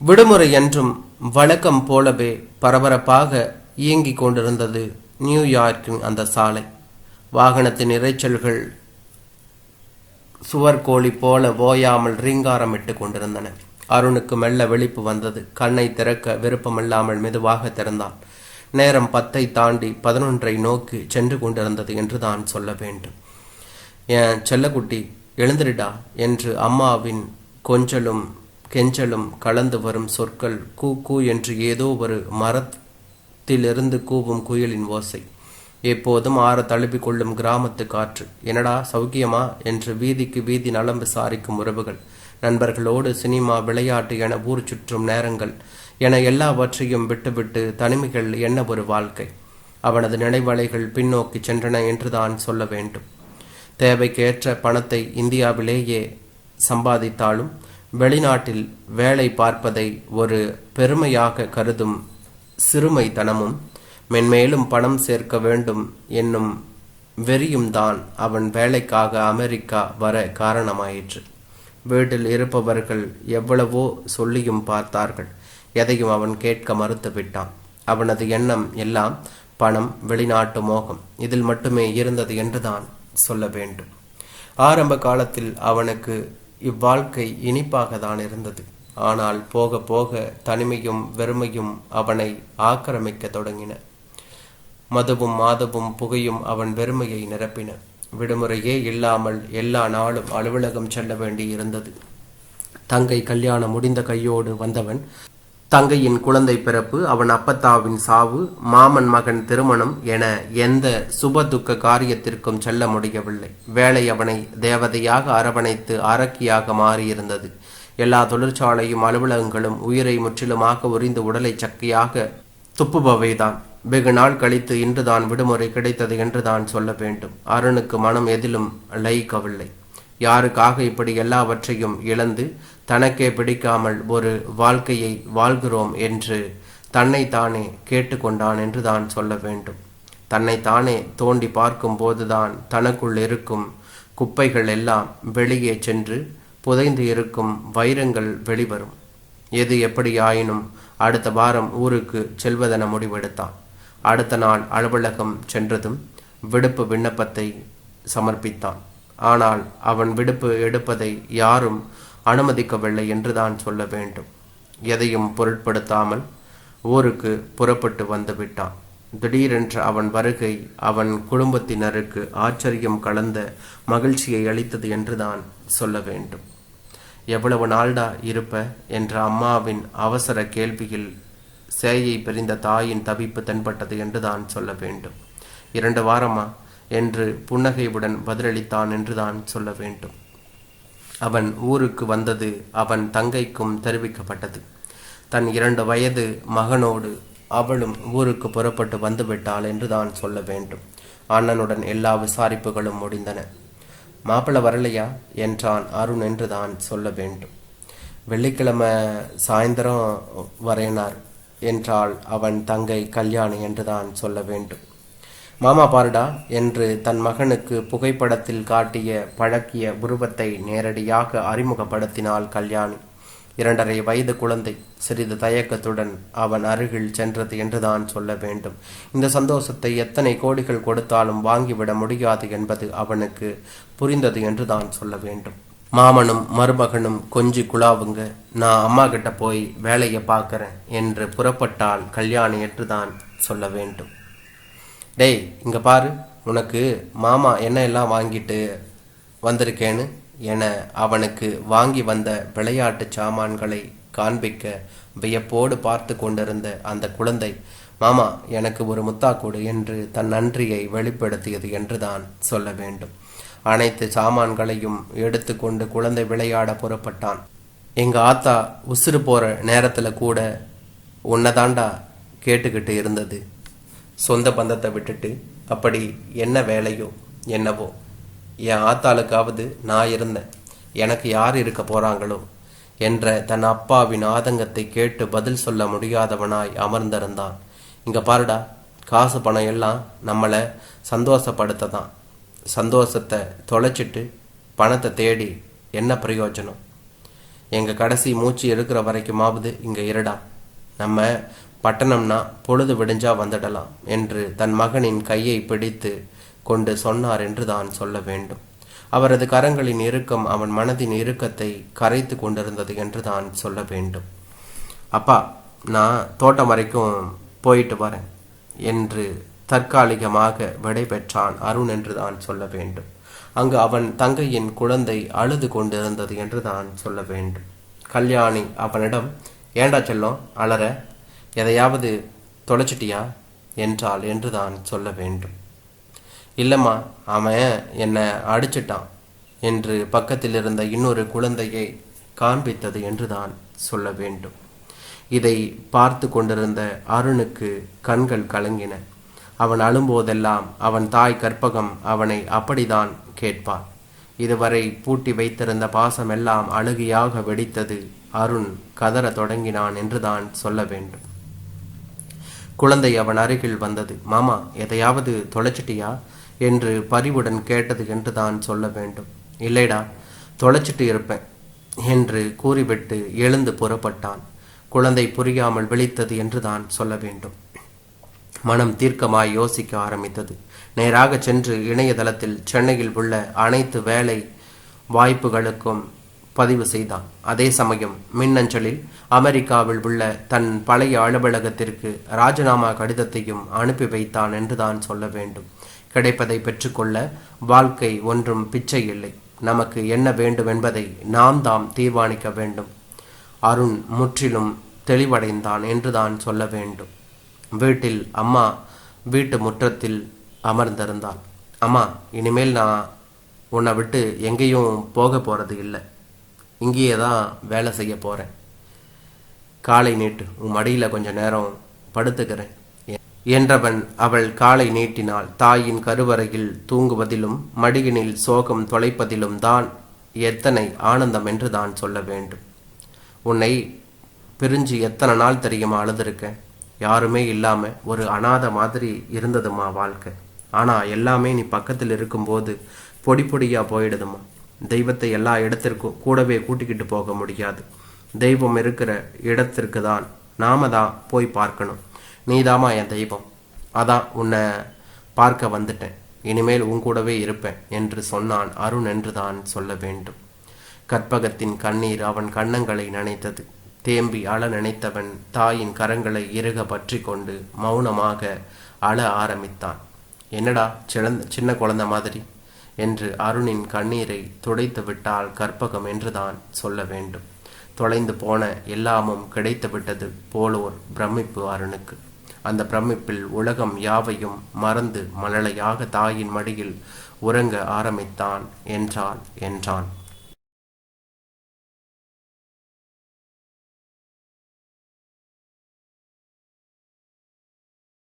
விடுமுறை என்றும் வழக்கம் போலவே பரபரப்பாக இயங்கிக் கொண்டிருந்தது நியூயார்க்கின் அந்த சாலை. வாகனத்தின் இரைச்சல்கள் சுவர்கோழி போல ஓயாமல் ரீங்காரமிட்டு கொண்டிருந்தன. அருணுக்கு மெல்ல விழிப்பு வந்தது. கண்ணை திறக்க விருப்பமில்லாமல் மெதுவாக திறந்தான். நேரம் 10 தாண்டி 11 நோக்கி சென்று கொண்டிருந்தது என்று தான் சொல்ல வேண்டும். என் செல்லக்குட்டி எழுந்திரிடா என்று அம்மாவின் கொஞ்சலும் கெஞ்சலும் கலந்து வரும் சொற்கள், கூ கூ என்று ஏதோ ஒரு மரத்திலிருந்து கூவும் குயிலின் ஓசை, எப்போதும் ஆற தழுப்பிக் கொள்ளும் கிராமத்து காற்று. என்னடா சௌக்கியமா என்று வீதிக்கு வீதி நலம் விசாரிக்கும் உறவுகள், நண்பர்களோடு சினிமா, விளையாட்டு என ஊர் சுற்றும் நேரங்கள் என எல்லாவற்றையும் விட்டுவிட்டு தனிமைகள் என்ன ஒரு வாழ்க்கை. அவனது நினைவலைகள் பின்னோக்கி சென்றன என்றுதான் சொல்ல வேண்டும். தேவைக்கேற்ற பணத்தை இந்தியாவிலேயே சம்பாதித்தாலும் வெளிநாட்டில் வேலை பார்ப்பதை ஒரு பெருமையாக கருதும் சிறுமைத்தனமும் மென்மேலும் பணம் சேர்க்க வேண்டும் என்னும் வெறியும் தான் அவன் வேலைக்காக அமெரிக்கா வர காரணமாயிற்று. வீட்டில் இருப்பவர்கள் எவ்வளவோ சொல்லியும் பார்த்தார்கள். எதையும் அவன் கேட்க மறுத்து விட்டான். அவனது எண்ணம் எல்லாம் பணம், வெளிநாட்டு மோகம் இதில் மட்டுமே இருந்தது என்றுதான் சொல்ல வேண்டும். ஆரம்ப காலத்தில் அவனுக்கு இவ்வாழ்க்கை இனிப்பாக தான் இருந்தது. ஆனால் போக போக தனிமையும் வெறுமையும் அவனை ஆக்கிரமிக்க தொடங்கின. மதுவும் மாதவும் புகையும் அவன் வெறுமையை நிரப்பின. விடுமுறையே இல்லாமல் எல்லா நாளும் அலுவலகம் செல்ல வேண்டி இருந்தது. தங்கை கல்யாணம் முடிந்த கையோடு வந்தவன். தங்கையின் குழந்தை பிறப்பு, அவன் அப்பத்தாவின் சாவு, மாமன் மகன் திருமணம் என எந்த சுப துக்க காரியத்திற்கும் செல்ல முடியவில்லை. வேலை அவனை தேவதையாக அரவணைத்து அரக்கியாக மாறியிருந்தது. எல்லா தொழிற்சாலையும் அலுவலகங்களும் உயிரை முற்றிலுமாக உறிந்து உடலை சக்கையாக துப்புபவைதான். வெகு நாள் கழித்து இன்றுதான் விடுமுறை கிடைத்தது என்றுதான் சொல்ல வேண்டும். அருணுக்கு மனம் எதிலும் லயிக்கவில்லை. யாருக்காக இப்படி எல்லாவற்றையும் இழந்து தனக்கே பிடிக்காமல் ஒரு வாழ்க்கையை வாழ்கிறோம் என்று தன்னைத்தானே கேட்டுக்கொண்டான் என்று தான் சொல்ல வேண்டும். தன்னைத்தானே தோண்டி பார்க்கும் போதுதான் தனக்குள் இருக்கும் குப்பைகள் எல்லாம் வெளியே சென்று புதைந்து இருக்கும் வைரங்கள் வெளிவரும். எது எப்படியாயினும் அடுத்த வாரம் ஊருக்கு செல்வதென முடிவெடுத்தான். அடுத்த நாள் அலுவலகம் சென்றதும் விடுப்பு விண்ணப்பத்தை சமர்ப்பித்தான். ஆனால் அவன் விடுப்பு எடுப்பதை யாரும் அனுமதிக்கவில்லை என்றுதான் சொல்ல வேண்டும். எதையும் பொருட்படுத்தாமல் ஊருக்கு புறப்பட்டு வந்து விட்டான். திடீரென்ற அவன் வருகை அவன் குடும்பத்தினருக்கு ஆச்சரியம் கலந்த மகிழ்ச்சியை அளித்தது என்றுதான் சொல்ல வேண்டும். எவ்வளவு நாள்டா இருப்ப என்ற அம்மாவின் அவசர கேள்வியில் சேயை பிரிந்த தாயின் தவிப்பு தென்பட்டது என்றுதான் சொல்ல வேண்டும். 2 வாரமா என்று புன்னகையுடன் பதிலளித்தான் என்றுதான் சொல்ல வேண்டும். அவன் ஊருக்கு வந்தது அவன் தங்கைக்கும் தெரிவிக்கப்பட்டது. தன் 2 வயது மகனோடு அவளும் ஊருக்கு புறப்பட்டு வந்துவிட்டாள் என்றுதான் சொல்ல வேண்டும். அண்ணனுடன் எல்லா விசாரிப்புகளும் முடிந்தன. மாப்பிள்ளை வரலையா என்றான் அருண் என்றுதான் சொல்ல வேண்டும். வெள்ளிக்கிழமை சாயந்தரம் வரையினார் என்றாள் அவன் தங்கை கல்யாணி என்றுதான் சொல்ல வேண்டும். மாமா பாருடா என்று தன் மகனுக்கு புகைப்படத்தில் காட்டிய பழக்கிய உருவத்தை நேரடியாக அறிமுகப்படுத்தினாள் கல்யாணி. 2.5 வயது குழந்தை சிறிது தயக்கத்துடன் அவன் அருகில் சென்றது என்றுதான் சொல்ல வேண்டும். இந்த சந்தோஷத்தை எத்தனை கோடிகள் கொடுத்தாலும் வாங்கிவிட முடியாது என்பது அவனுக்கு புரிந்தது என்றுதான் சொல்ல வேண்டும். மாமனும் மருமகனும் கொஞ்சி குழாவுங்க, நான் அம்மா கிட்ட போய் வேலையை பார்க்கறேன் என்று புறப்பட்டாள் கல்யாணி என்றுதான் சொல்ல வேண்டும். டேய் இங்க பாரு, உனக்கு மாமா என்ன எல்லாம் வாங்கிட்டு வந்திருக்கேன்னு என அவனுக்கு வாங்கி வந்த விளையாட்டு சாமான்களை காண்பிக்க வியப்போடு பார்த்து கொண்டிருந்த அந்த குழந்தை, மாமா எனக்கு ஒரு முத்தாக்கூடு என்று தன் நன்றியை வெளிப்படுத்தியது என்றுதான் சொல்ல வேண்டும். அனைத்து சாமான்களையும் எடுத்து கொண்டு குழந்தை விளையாட புறப்பட்டான். எங்க ஆத்தா உசுறு போற நேரத்துல கூட உன்னதாண்டா கேட்டுக்கிட்டு இருந்தது. சொந்த பந்தத்தை விட்டுட்டு அப்படி என்ன வேலையோ என்னவோ, என் ஆத்தாளுக்காவது நான் இருந்தேன், எனக்கு யார் இருக்க போறாங்களோ என்ற தன் அப்பாவின் ஆதங்கத்தை கேட்டு பதில் சொல்ல முடியாதவனாய் அமர்ந்திருந்தான். இங்க பாருடா, காசு பணம் எல்லாம் நம்மளை சந்தோஷப்படுத்த தான். சந்தோஷத்தை தொலைச்சிட்டு பணத்தை தேடி என்ன பிரயோஜனம்? எங்கள் கடைசி மூச்சு இருக்கிற வரைக்குமாவது இங்கே இருடா, நம்ம பட்டணம்னா பொழுது விடிஞ்சா வந்துடலாம் என்று தன் மகனின் கையை பிடித்து கொண்டு சொன்னார் என்று தான் சொல்ல வேண்டும். அவரது கரங்களின் இறுக்கம் அவன் மனதின் இறுக்கத்தை கரைத்து கொண்டிருந்தது என்று தான் சொல்ல வேண்டும். அப்பா, நான் தோட்டம் வரைக்கும் போயிட்டு வரேன் என்று தற்காலிகமாக விடை பெற்றான் அருண் என்று தான் சொல்ல வேண்டும். அங்கு அவன் தங்கையின் குழந்தை அழுது கொண்டிருந்தது என்று தான் சொல்ல வேண்டும். கல்யாணி அவனிடம், ஏண்டா செல்லம் அலற, எதையாவது தொலைச்சிட்டியா என்றாள் என்று தான் சொல்ல வேண்டும். இல்லைம்மா, அவன் என்னை அடிச்சிட்டான் என்று பக்கத்தில் இருந்த இன்னொரு குழந்தையை காண்பித்தது என்று தான் சொல்ல வேண்டும். இதை பார்த்து கொண்டிருந்த அருணுக்கு கண்கள் கலங்கின. அவன் அழும்போதெல்லாம் அவன் தாய் கற்பகம் அவனை அப்படிதான் கேட்பாள். இதுவரை பூட்டி வைத்திருந்த பாசமெல்லாம் அழுகையாக வெடித்தது. அருண் கதற தொடங்கினான் என்றுதான் சொல்ல வேண்டும். குழந்தை அவன் அருகில் வந்தது. மாமா, எதையாவது தொலைச்சிட்டியா என்று பரிவுடன் கேட்டது என்று தான் சொல்ல வேண்டும். இல்லைடா, தொலைச்சிட்டு இருப்பேன் என்று கூறிவிட்டு எழுந்து புறப்பட்டான். குழந்தை புரியாமல் விழித்தது என்று தான் சொல்ல வேண்டும். மனம் தீர்க்கமாய் யோசிக்க ஆரம்பித்தது. நேராக சென்று இணையதளத்தில் சென்னையில் உள்ள அனைத்து வேலை வாய்ப்புகளுக்கும் பதிவு செய்தான். அதே சமயம் மின்னஞ்சலில் அமெரிக்காவில் உள்ள தன் பழைய அலுவலகத்திற்கு ராஜினாமா கடிதத்தையும் அனுப்பி வைத்தான் என்று தான் சொல்ல வேண்டும். கிடைப்பதை பெற்றுக்கொள்ள வாழ்க்கை ஒன்றும் பிச்சை இல்லை. நமக்கு என்ன வேண்டும் என்பதை நாம் தாம் தீர்மானிக்க வேண்டும். அருண் முற்றிலும் தெளிவடைந்தான் என்று தான் சொல்ல வேண்டும். வீட்டில் அம்மா வீட்டு முற்றத்தில் அமர்ந்திருந்தாள். அம்மா, இனிமேல் நான் உன்னை விட்டு எங்கேயும் போக போகிறது இல்லை. இங்கேயே தான் வேலை செய்ய போகிறேன். காலை நீட்டு, உன் மடியில் கொஞ்ச நேரம் படுத்துக்கிறேன் என்றவன் அவள் காலை நீட்டினாள். தாயின் கருவறையில் தூங்குவதிலும் மடியினில் சோகம் தொலைப்பதிலும் தான் எத்தனை ஆனந்தம் என்று தான் சொல்ல வேண்டும். உன்னை பிரிஞ்சு எத்தனை நாள் தெரியுமா அழுதுருக்கேன். யாருமே இல்லாமல் ஒரு அனாதை மாதிரி இருந்ததுமா வாழ்க்கை. ஆனால் எல்லாமே நீ பக்கத்தில் இருக்கும்போது பொடி பொடியாக போயிடுதுமா. தெய்வத்தை எல்லா இடத்திற்கும் கூடவே கூட்டிக்கிட்டு போக முடியாது. தெய்வம் இருக்கிற இடத்திற்கு தான் நாம தான் போய் பார்க்கணும். நீதாமா என் தெய்வம். அதான் உன்னை பார்க்க வந்துட்டேன். இனிமேல் உன் கூடவே இருப்பேன் என்று சொன்னான் அருண் என்று தான் சொல்ல வேண்டும். கற்பகத்தின் கண்ணீர் அவன் கன்னங்களை நனைத்தது. தேம்பி அழ நினைத்தவன் தாயின் கரங்களை இறுக பற்றி கொண்டு மௌனமாக அழ ஆரம்பித்தான். என்னடா சின்ன குழந்தை மாதிரி என்று அருணின் கண்ணீரை துடைத்து விட்டால் கற்பகம் என்றுதான் சொல்ல வேண்டும். தொலைந்து போன எல்லாமும் கிடைத்து விட்டது போலோர் பிரமிப்பு அருணுக்கு. அந்த பிரமிப்பில் உலகம் யாவையும் மறந்து மழலையாக தாயின் மடியில் உறங்க ஆரம்பித்தான் என்றான்.